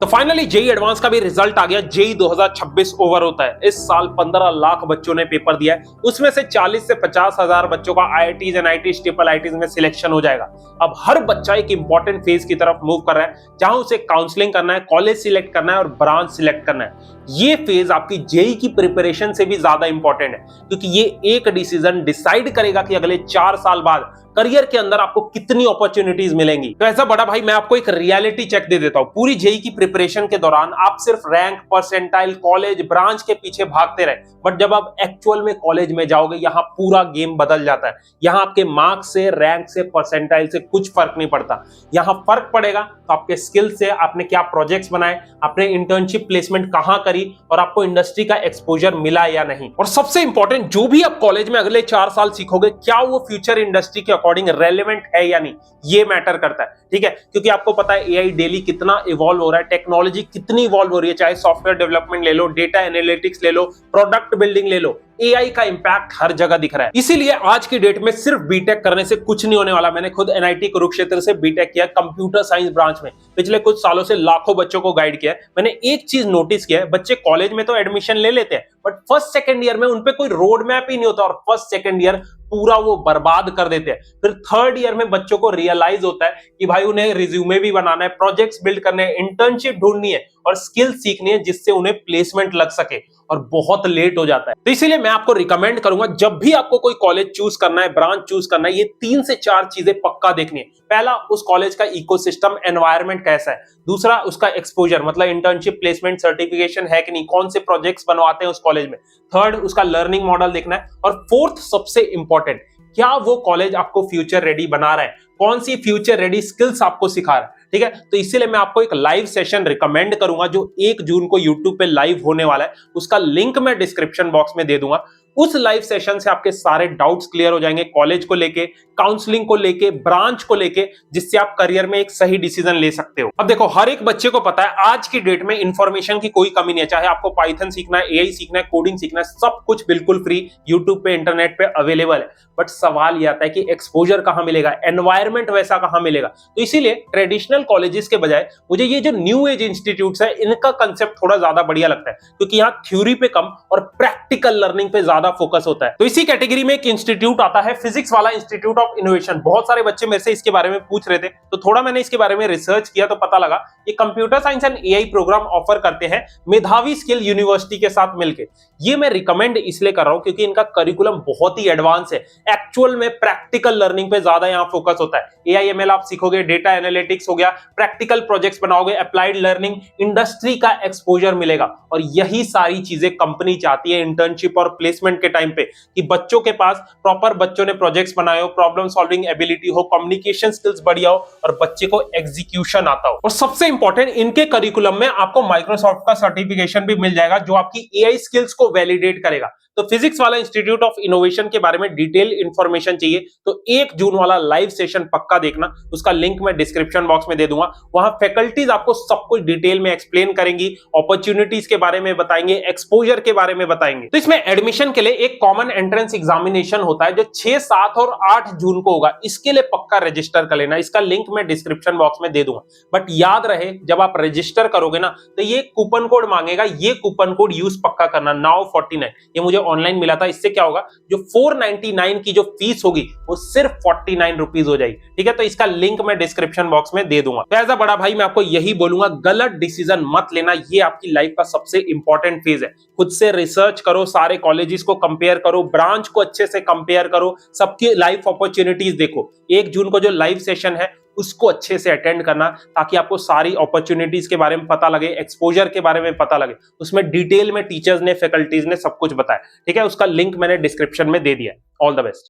तो finally JEE advance का भी रिजल्ट आ गया। जेई 2026 ओवर होता है। इस साल 15 लाख बच्चों ने पेपर दिया है, उसमें से 40 से 50 हजार बच्चों का आईआईटीज एनआईटीज ट्रिपल आईटीज में सिलेक्शन हो जाएगा। अब हर बच्चा एक इंपॉर्टेंट फेज की तरफ मूव कर रहा है, जहां उसे काउंसलिंग करना है, कॉलेज सिलेक्ट करना है और ब्रांच सिलेक्ट करना है। ये फेज आपकी जेई की प्रिपरेशन से भी ज्यादा इंपॉर्टेंट है, क्योंकि ये एक डिसीजन डिसाइड करेगा कि अगले 4 साल बाद करियर के अंदर आपको कितनी अपॉर्चुनिटीज मिलेंगी। तो ऐसा बड़ा भाई मैं आपको एक रियलिटी चेक दे देता हूं। पूरी जेई की प्रिपरेशन के दौरान आप सिर्फ रैंक, परसेंटाइल, कॉलेज, ब्रांच के पीछे भागते रहे, बट जब आप एक्चुअल में कॉलेज में जाओगे, यहाँ पूरा गेम बदल जाता है। यहाँ आपके मार्क्स से, रैंक से, परसेंटाइल से कुछ फर्क नहीं पड़ता। यहाँ फर्क पड़ेगा तो आपके स्किल से, आपने क्या प्रोजेक्ट्स बनाए, आपने इंटर्नशिप प्लेसमेंट कहां करी और आपको इंडस्ट्री का एक्सपोजर मिला या नहीं। और सबसे इंपॉर्टेंट, जो भी आप कॉलेज में अगले 4 साल सीखोगे, क्या वो फ्यूचर इंडस्ट्री के अकॉर्डिंग रेलेवेंट है या नहीं, ये मैटर करता है। ठीक है, क्योंकि आपको पता है एआई डेली कितना इवॉल्व हो रहा है, टेक्नोलॉजी कितनी इवॉल्व हो रही है, चाहे सॉफ्टवेयर डेवलपमेंट ले लो, डेटा एनालिटिक्स ले लो, प्रोडक्ट बिल्डिंग ले लो, एआई का इंपैक्ट हर जगह दिख रहा है। इसीलिए आज की डेट में सिर्फ बीटेक करने से कुछ नहीं होने वाला। मैंने खुद एनआईटी कुरुक्षेत्र से बीटेक किया, कंप्यूटर साइंस ब्रांच में। पिछले कुछ सालों से लाखों बच्चों को गाइड किया है। मैंने एक चीज नोटिस किया है, बच्चे कॉलेज में तो एडमिशन ले लेते हैं, बट फर्स्ट सेकंड ईयर में उनपे कोई रोड मैप ही नहीं होता और फर्स्ट सेकंड ईयर पूरा वो बर्बाद कर देते हैं। फिर थर्ड ईयर में बच्चों को रियलाइज होता है कि भाई उन्हें रिज्यूमे भी बनाना है, प्रोजेक्ट्स बिल्ड करने हैं, इंटर्नशिप ढूंढनी है और स्किल सीखनी है, जिससे उन्हें प्लेसमेंट लग सके, और बहुत लेट हो जाता है। तो इसीलिए मैं आपको रिकमेंड करूंगा, जब भी आपको कोई कॉलेज चूज करना है, ब्रांच चूज करना है, ये 3 से 4 चीजें पक्का देखनी है। पहला, उस कॉलेज का इकोसिस्टम, एनवायरनमेंट कैसा है। दूसरा, उसका एक्सपोजर, मतलब इंटर्नशिप, प्लेसमेंट, सर्टिफिकेशन है कि नहीं, कौन से प्रोजेक्ट्स बनवाते हैं उस कॉलेज में। थर्ड, उसका लर्निंग मॉडल देखना है। और फोर्थ, सबसे इंपॉर्टेंट, क्या वो कॉलेज आपको फ्यूचर रेडी बना रहा है, कौन सी फ्यूचर रेडी स्किल्स आपको सिखा रहा है। ठीक है, तो इसीलिए मैं आपको एक लाइव सेशन रिकमेंड करूंगा, जो 1 जून को YouTube पे लाइव होने वाला है। उसका लिंक मैं डिस्क्रिप्शन बॉक्स में दे दूंगा। उस लाइव सेशन से आपके सारे डाउट्स क्लियर हो जाएंगे, कॉलेज को लेके, काउंसलिंग को लेके, ब्रांच को लेके, जिससे आप करियर में एक सही डिसीजन ले सकते हो। अब देखो, हर एक बच्चे को पता है आज की डेट में इंफॉर्मेशन की कोई कमी नहीं है। चाहे आपको पाइथन सीखना है, एआई सीखना है, कोडिंग सीखना है, सब कुछ बिल्कुल फ्री यूट्यूब पे, इंटरनेट पे अवेलेबल है। बट सवाल यह आता है कि एक्सपोजर कहां मिलेगा, एनवायरमेंट वैसा कहां मिलेगा। तो इसीलिए ट्रेडिशनल कॉलेजेस के बजाय मुझे ये जो न्यू एज इंस्टीट्यूट्स है, इनका कंसेप्ट थोड़ा ज्यादा बढ़िया लगता है, क्योंकि यहाँ थ्योरी पे कम और प्रैक्टिकल लर्निंग पे ज्यादा फोकस होता है। तो इसी कैटेगरी में एक इंस्टीट्यूट आता है, फिजिक्स वाला इंस्टीट्यूट ऑफ इनोवेशन। बहुत सारे बच्चे मेरे से इसके बारे में पूछ रहे थे, तो थोड़ा मैंने इसके बारे में रिसर्च किया, तो पता लगा ये computer science and AI programme offer करते हैं मेधावी स्किल यूनिवर्सिटी के साथ मिलकर। ये मैं रिकमेंड इसलिए कर रहा हूं क्योंकि इनका करिकुलम बहुत ही एडवांस है। एक्चुअल में प्रैक्टिकल लर्निंग पे ज्यादा यहाँ फोकस होता है। एआई एमएल आप सीखोगे, डेटा एनालिटिक्स हो गया, प्रैक्टिकल प्रोजेक्ट्स बनाओगे, अप्लाइड लर्निंग, इंडस्ट्री का एक्सपोजर मिलेगा। और यही सारी चीजें कंपनी चाहती है इंटर्नशिप और प्लेसमेंट के टाइम पे, कि बच्चों के पास प्रॉपर, बच्चों ने प्रोजेक्ट्स बनाए हो, प्रॉब्लम सॉल्विंग एबिलिटी हो, कम्युनिकेशन स्किल्स बढ़िया हो और बच्चे को एग्जीक्यूशन आता हो। और सबसे इंपॉर्टेंट, इनके करिकुलम में आपको माइक्रोसॉफ्ट का सर्टिफिकेशन भी मिल जाएगा, जो आपकी एआई स्किल्स को वैलिडेट करेगा। तो फिजिक्स वाला इंस्टीट्यूट ऑफ इनोवेशन के बारे में डिटेल इंफॉर्मेशन चाहिए तो 1 जून वाला लाइव सेशन पक्का देखना। उसका लिंक मैं डिस्क्रिप्शन बॉक्स में दे दूंगा। वहां फैकल्टीज आपको सब कुछ डिटेल में एक्सप्लेन करेंगी, अपॉर्चुनिटीज के बारे में बताएंगे, एक्सपोजर के बारे में बताएंगे। तो इसमें एडमिशन के लिए एक कॉमन एंट्रेंस एग्जामिनेशन होता है, जो 6, 7 और 8 जून को होगा। इसके लिए पक्का रजिस्टर कर लेना। इसका लिंक मैं डिस्क्रिप्शन बॉक्स में दे दूंगा। बट याद रहे, जब आप रजिस्टर करोगे ना, तो ये कूपन कोड मांगेगा, ये कूपन कोड यूज पक्का करना, now49। ये मुझे ऑनलाइन मिला था। इससे क्या होगा, जो 499 की जो फीस होगी वो सिर्फ 49 रुपीज हो जाएगी। ठीक है, तो इसका लिंक मैं डिस्क्रिप्शन बॉक्स में दे दूंगा। तो एज अ बड़ा भाई मैं आपको यही बोलूंगा, गलत डिसीजन मत लेना। ये आपकी लाइफ का सबसे इंपॉर्टेंट फेज है। खुद से रिसर्च करो, सारे कॉलेजेस को कंपेयर करो, ब्रांच को अच्छे से कंपेयर करो, सबकी लाइफ अपॉर्चुनिटीज देखो। 1 जून को जो लाइव सेशन है उसको अच्छे से अटेंड करना, ताकि आपको सारी अपॉर्चुनिटीज के बारे में पता लगे, एक्सपोजर के बारे में पता लगे। उसमें डिटेल में टीचर्स ने, फैकल्टीज ने सब कुछ बताया। ठीक है, उसका लिंक मैंने डिस्क्रिप्शन में दे दिया। All the best.